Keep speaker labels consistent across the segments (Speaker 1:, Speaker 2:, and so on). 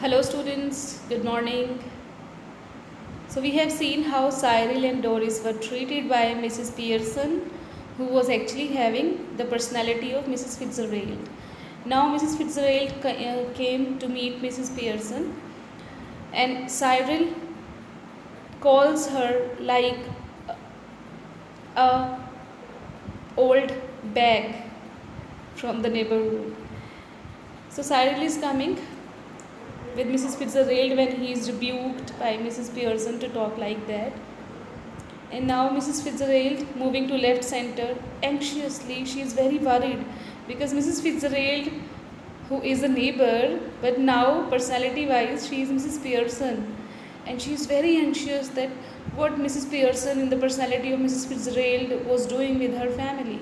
Speaker 1: Hello students, good morning. So we have seen how Cyril and Doris were treated by Mrs. Pearson, who was actually having the personality of Mrs. Fitzgerald. Now Mrs. Fitzgerald came to meet Mrs. Pearson, and Cyril calls her like a old bag from the neighborhood. So Cyril is coming with Mrs. Fitzgerald when he is rebuked by Mrs. Pearson to talk like that. And now Mrs. Fitzgerald moving to left center anxiously. She is very worried because Mrs. Fitzgerald, who is a neighbor, but now personality wise she is Mrs. Pearson, and she is very anxious that what Mrs. Pearson in the personality of Mrs. Fitzgerald was doing with her family.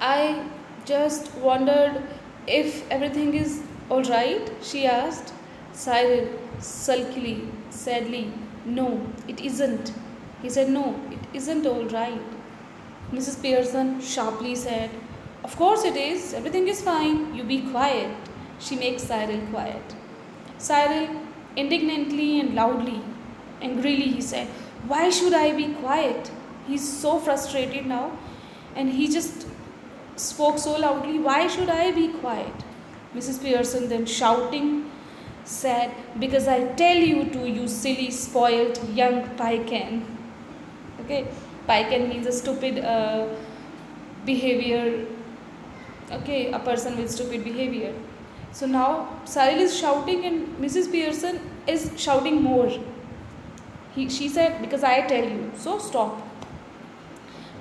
Speaker 1: I just wondered if everything is all right, she asked. Cyril sulkily, sadly, no, it isn't. He said, no, it isn't all right. Mrs. Pearson sharply said, of course it is, everything is fine, you be quiet. She makes Cyril quiet. Cyril, indignantly and loudly, angrily, he said, why should I be quiet? He's so frustrated now, and he just spoke so loudly, why should I be quiet? Mrs. Pearson then shouting said, because I tell you to, you silly, spoiled young pycan. Okay, pycan means a stupid behavior. Okay, a person with stupid behavior. So now Cyril is shouting and Mrs. Pearson is shouting more. She said, because I tell you, so stop.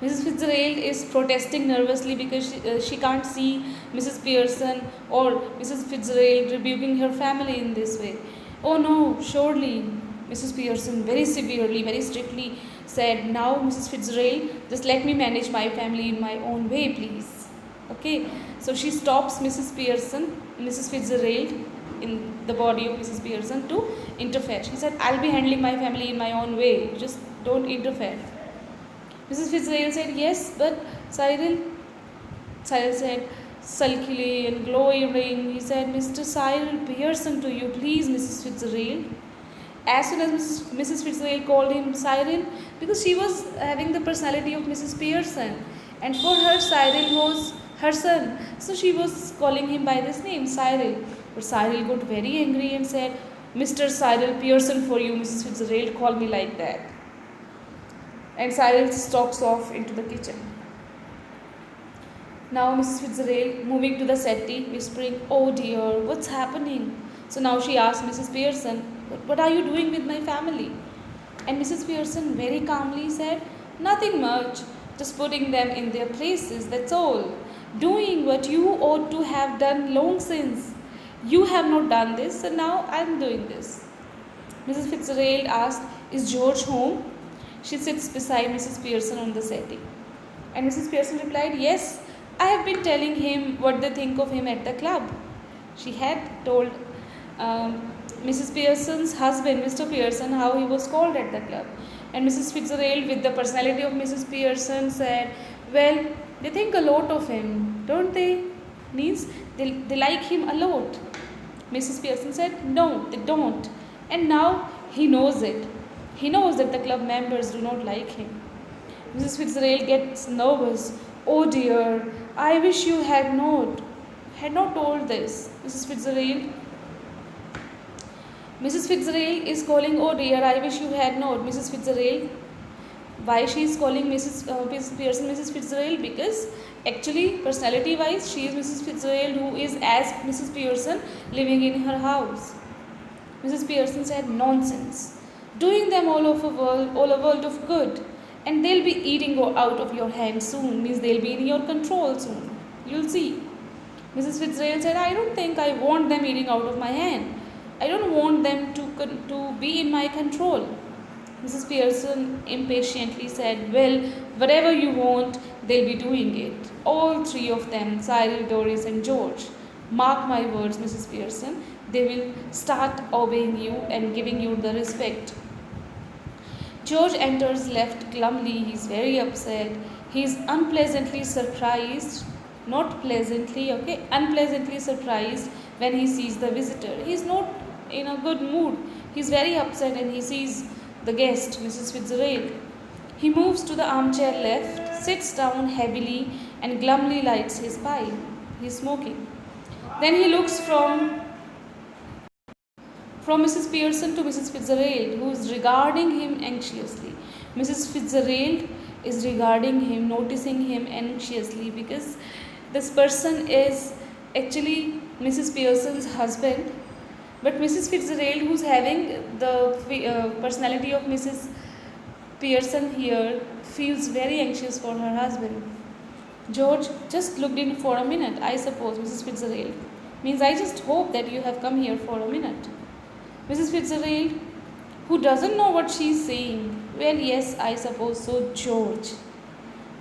Speaker 1: Mrs. Fitzgerald is protesting nervously because she can't see Mrs. Pearson or Mrs. Fitzgerald rebuking her family in this way. Oh no, surely. Mrs. Pearson very severely, very strictly said, now Mrs. Fitzgerald, just let me manage my family in my own way, please. Okay, so she stops Mrs. Pearson, Mrs. Fitzgerald in the body of Mrs. Pearson to interfere. She said, I'll be handling my family in my own way, just don't interfere. Mrs. Fitzgerald said, yes, but Cyril said sulkily and glowering. He said, Mr. Cyril Pearson to you, please, Mrs. Fitzgerald. As soon as Mrs. Fitzgerald called him Cyril, because she was having the personality of Mrs. Pearson, and for her, Cyril was her son. So she was calling him by this name, Cyril. But Cyril got very angry and said, Mr. Cyril Pearson for you, Mrs. Fitzgerald, call me like that. And Cyril stalks off into the kitchen. Now Mrs. Fitzgerald moving to the settee, whispering, oh dear, what's happening? So now she asked Mrs. Pearson, what are you doing with my family? And Mrs. Pearson very calmly said, nothing much, just putting them in their places, that's all. Doing what you ought to have done long since. You have not done this, so now I am doing this. Mrs. Fitzgerald asked, is George home? She sits beside Mrs. Pearson on the settee. And Mrs. Pearson replied, yes, I have been telling him what they think of him at the club. She had told Mrs. Pearson's husband, Mr. Pearson, how he was called at the club. And Mrs. Fitzgerald, with the personality of Mrs. Pearson, said, well, they think a lot of him, don't they? Means they like him a lot. Mrs. Pearson said, no, they don't. And now he knows it. He knows that the club members do not like him. Mrs. Fitzgerald gets nervous. Oh dear, I wish you had not told this. Mrs. Fitzgerald is calling, oh dear, I wish you had not. Mrs. Fitzgerald, why she is calling Mrs. Pearson Mrs. Fitzgerald? Because actually, personality wise, she is Mrs. Fitzgerald who is as Mrs. Pearson living in her house. Mrs. Pearson said, nonsense. Doing them all a world of good, and they'll be eating out of your hand soon, means they'll be in your control soon. You'll see. Mrs. Fitzgerald said, I don't think I want them eating out of my hand. I don't want them to be in my control. Mrs. Pearson impatiently said, well, whatever you want, they'll be doing it. All three of them, Cyril, Doris and George. Mark my words, Mrs. Pearson, they will start obeying you and giving you the respect. George enters left glumly. He is very upset. He is unpleasantly surprised not pleasantly, okay, unpleasantly surprised when he sees the visitor. He's not in a good mood. He's very upset and he sees the guest, Mrs. Fitzgerald. He moves to the armchair left, sits down heavily, and glumly lights his pipe. He's smoking. Then he looks from Mrs. Pearson to Mrs. Fitzgerald, who is regarding him anxiously. Mrs. Fitzgerald is regarding him, noticing him anxiously, because this person is actually Mrs. Pearson's husband, but Mrs. Fitzgerald, who's having the personality of Mrs. Pearson here, feels very anxious for her husband. George just looked in for a minute, I suppose, Mrs. Fitzgerald. Means I just hope that you have come here for a minute. Mrs. Fitzgerald, who doesn't know what she's saying. Well, yes, I suppose so, George.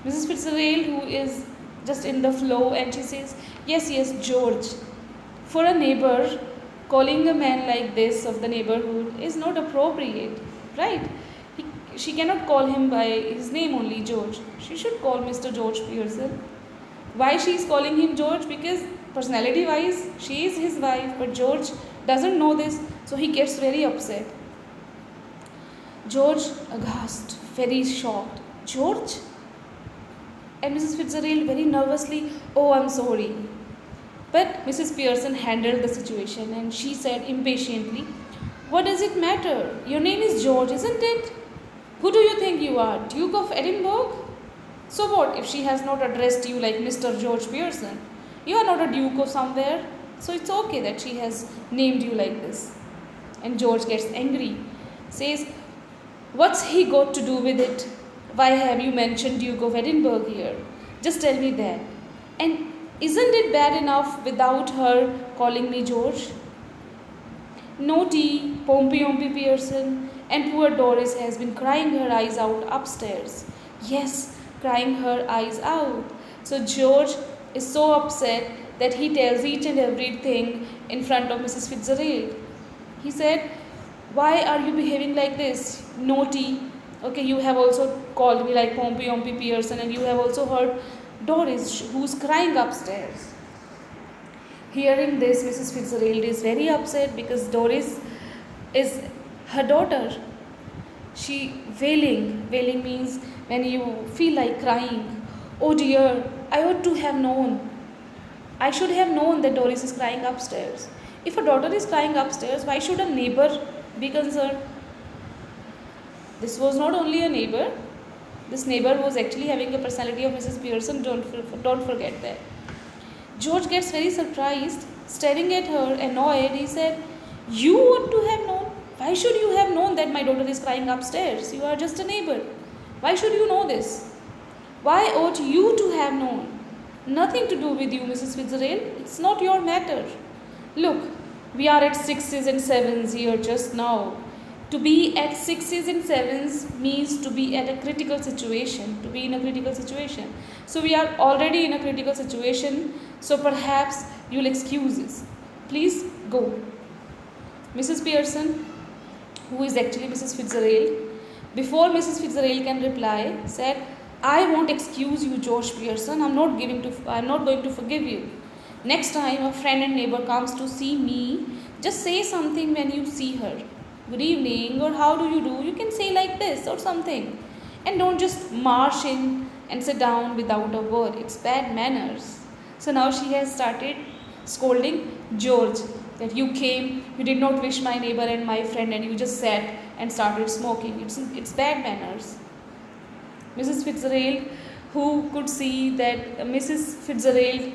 Speaker 1: Mrs. Fitzgerald, who is just in the flow, and she says, yes, George. For a neighbor, calling a man like this of the neighborhood is not appropriate, right? She cannot call him by his name only, George. She should call Mr. George Pearson. Why she is calling him George? Because personality wise, she is his wife, but George doesn't know this, so he gets very upset. George, aghast, very shocked. George? And Mrs. Fitzgerald very nervously, oh, I'm sorry. But Mrs. Pearson handled the situation and she said impatiently, what does it matter? Your name is George, isn't it? Who do you think you are, Duke of Edinburgh? So what if she has not addressed you like Mr. George Pearson? You are not a Duke of somewhere, so it's okay that she has named you like this. And George gets angry, says, what's he got to do with it? Why have you mentioned Duke of Edinburgh here? Just tell me that. And isn't it bad enough without her calling me George? Naughty Pompey Pearson, and poor Doris has been crying her eyes out upstairs. Yes, crying her eyes out. So George is so upset that he tells each and everything in front of Mrs. Fitzgerald. He said, why are you behaving like this? Naughty. Okay, you have also called me like Pompey Pearson, and you have also heard Doris, who's crying upstairs. Hearing this, Mrs. Fitzgerald is very upset because Doris is her daughter. She wailing means when you feel like crying. Oh dear, I ought to have known. I should have known that Doris is crying upstairs. If a daughter is crying upstairs, why should a neighbor be concerned? This was not only a neighbor. This neighbor was actually having a personality of Mrs. Pearson. Don't forget that. George gets very surprised, staring at her, annoyed. He said, you ought to have known. Why should you have known that my daughter is crying upstairs? You are just a neighbor. Why should you know this? Why ought you to have known? Nothing to do with you, Mrs. Fitzgerald. It's not your matter. Look, we are at 6s and 7s here just now. To be at 6s and 7s means to be at a critical situation, to be in a critical situation. So we are already in a critical situation, so perhaps you'll excuse us. Please go. Mrs. Pearson, who is actually Mrs. Fitzgerald, before Mrs. Fitzgerald can reply, said, I won't excuse you, George Pearson. I'm not going to forgive you. Next time a friend and neighbor comes to see me, just say something when you see her. Good evening, or how do you do? You can say like this or something. And don't just march in and sit down without a word. It's bad manners. So now she has started scolding George that you came, you did not wish my neighbor and my friend, and you just sat and started smoking. It's bad manners. Mrs. Fitzgerald, who could see that Mrs. Fitzgerald,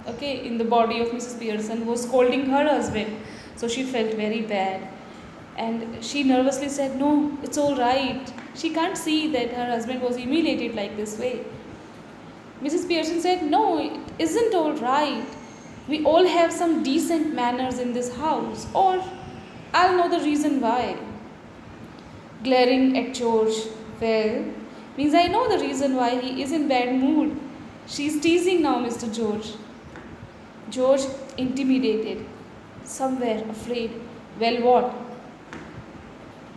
Speaker 1: okay, in the body of Mrs. Pearson, was scolding her husband. So she felt very bad. And she nervously said, no, it's all right. She can't see that her husband was humiliated like this way. Mrs. Pearson said, no, it isn't all right. We all have some decent manners in this house, or I'll know the reason why. Glaring at George, well, means I know the reason why he is in bad mood. She's teasing now, Mr. George. George, intimidated, somewhere afraid. Well, what?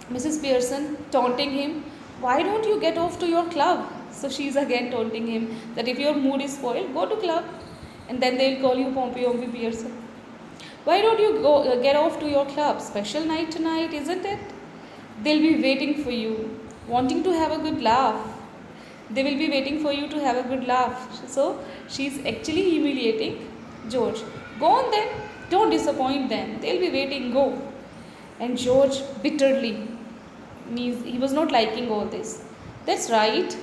Speaker 1: Mrs. Pearson taunting him, why don't you get off to your club? So she's again taunting him that if your mood is spoiled, go to club. And then they'll call you Pompey Ompy Pearson. Why don't you go get off to your club? Special night tonight, isn't it? They'll be waiting for you, wanting to have a good laugh. They will be waiting for you to have a good laugh. So she's actually humiliating George. Go on then, don't disappoint them. They'll be waiting, go. And George bitterly, means he was not liking all this. That's right.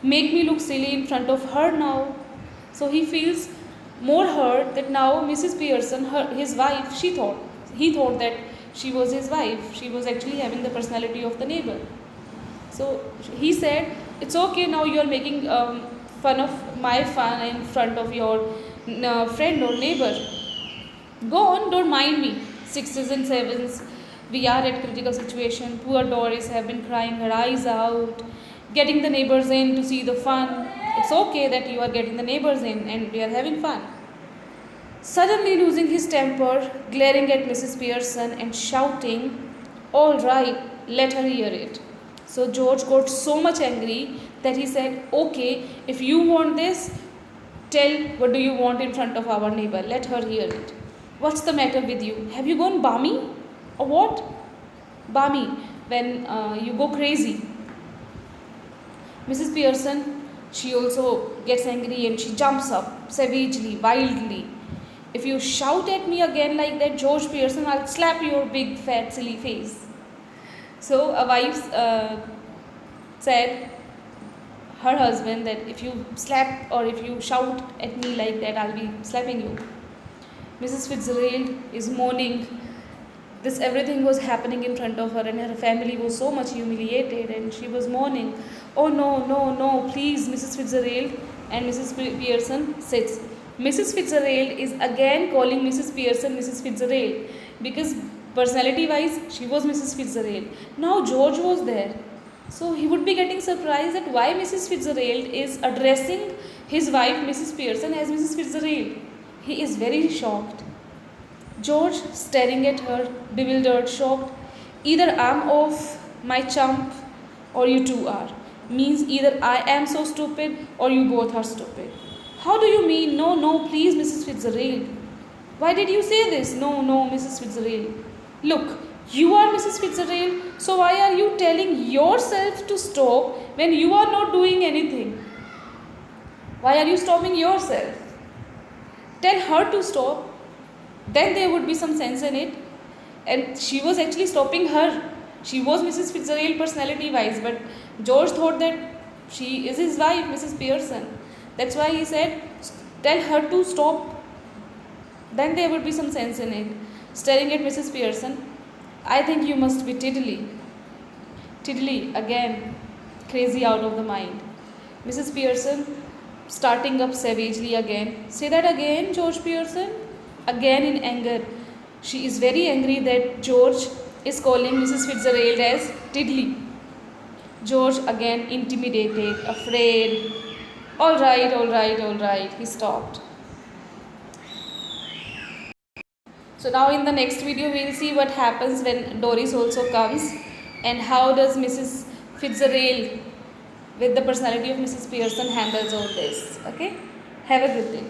Speaker 1: Make me look silly in front of her now. So he feels more hurt that now Mrs. Pearson, his wife, he thought that she was his wife. She was actually having the personality of the neighbor. So he said, it's okay, now you are making fun of my fun in front of your friend or neighbor. Go on, don't mind me. Sixes and sevens, we are at critical situation. Poor Doris have been crying her eyes out, getting the neighbors in to see the fun. It's okay that you are getting the neighbors in and we are having fun. Suddenly losing his temper, glaring at Mrs. Pearson and shouting, all right, let her hear it. So George got so much angry that he said, okay, if you want this, tell what do you want in front of our neighbor. Let her hear it. What's the matter with you? Have you gone balmy? Or what? Balmy, when you go crazy. Mrs. Pearson, she also gets angry and she jumps up savagely, wildly. If you shout at me again like that, George Pearson, I'll slap your big fat silly face. So a wife said her husband that if you slap or if you shout at me like that, I'll be slapping you. Mrs. Fitzgerald is mourning. This everything was happening in front of her and her family was so much humiliated and she was mourning. Oh no, no, no, please Mrs. Fitzgerald. And Mrs. Pearson sits. Mrs. Fitzgerald is again calling Mrs. Pearson Mrs. Fitzgerald because personality wise she was Mrs. Fitzgerald. Now George was there. So he would be getting surprised at why Mrs. Fitzgerald is addressing his wife Mrs. Pearson as Mrs. Fitzgerald. He is very shocked. George staring at her, bewildered, shocked. Either I'm off my chump or you two are. Means either I am so stupid or you both are stupid. How do you mean? No, no, please, Mrs. Fitzgerald. Why did you say this? No, no, Mrs. Fitzgerald. Look, you are Mrs. Fitzgerald, so why are you telling yourself to stop when you are not doing anything? Why are you stopping yourself? Tell her to stop. Then there would be some sense in it. And she was actually stopping her. She was Mrs. Fitzgerald personality wise, but George thought that she is his wife, Mrs. Pearson. That's why he said, tell her to stop. Then there would be some sense in it. Staring at Mrs. Pearson, I think you must be tiddly. Tiddly, again, crazy out of the mind. Mrs. Pearson, starting up savagely again. Say that again, George Pearson. Again in anger. She is very angry that George is calling Mrs. Fitzgerald as tiddly. George again intimidated, afraid. All right, all right, all right. He stopped. So now in the next video we will see what happens when Doris also comes and how does Mrs. Fitzgerald with the personality of Mrs. Pearson handles all this. Okay? Have a good day.